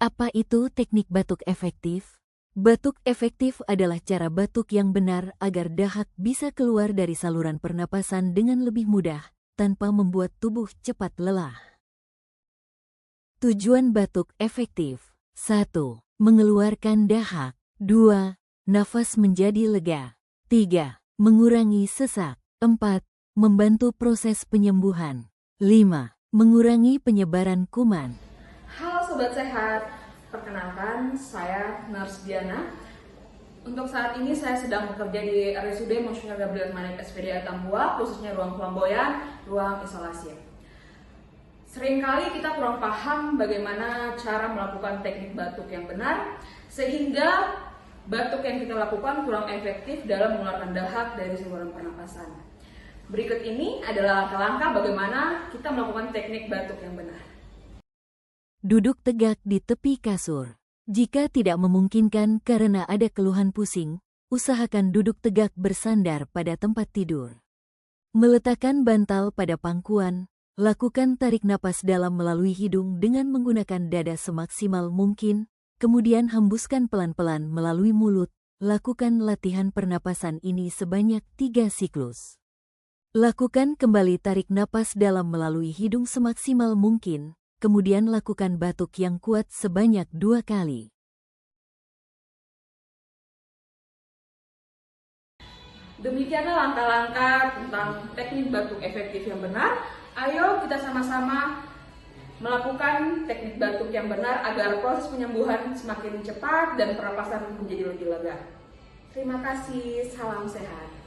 Apa itu teknik batuk efektif? Batuk efektif adalah cara batuk yang benar agar dahak bisa keluar dari saluran pernapasan dengan lebih mudah, tanpa membuat tubuh cepat lelah. Tujuan batuk efektif: 1. Mengeluarkan dahak. 2. Nafas menjadi lega. 3. Mengurangi sesak. 4. Membantu proses penyembuhan. 5. Mengurangi penyebaran kuman. Halo Sobat Sehat, perkenalkan saya Nurse Diana. Untuk saat ini saya sedang bekerja di RSUD Monsignor Gabriel Manik SPDA Tambua, khususnya ruang flamboyan, ruang isolasi. Seringkali kita kurang paham bagaimana cara melakukan teknik batuk yang benar, sehingga batuk yang kita lakukan kurang efektif dalam mengeluarkan dahak dari saluran pernapasan. Berikut ini adalah langkah-langkah bagaimana kita melakukan teknik batuk yang benar. Duduk tegak di tepi kasur. Jika tidak memungkinkan karena ada keluhan pusing, usahakan duduk tegak bersandar pada tempat tidur. Meletakkan bantal pada pangkuan. Lakukan tarik napas dalam melalui hidung dengan menggunakan dada semaksimal mungkin, kemudian hembuskan pelan-pelan melalui mulut. Lakukan latihan pernapasan ini sebanyak 3 siklus. Lakukan kembali tarik napas dalam melalui hidung semaksimal mungkin, kemudian lakukan batuk yang kuat sebanyak 2 kali. Demikianlah langkah-langkah tentang teknik batuk efektif yang benar. Ayo kita sama-sama melakukan teknik batuk yang benar agar proses penyembuhan semakin cepat dan pernapasan menjadi lebih lega. Terima kasih, salam sehat.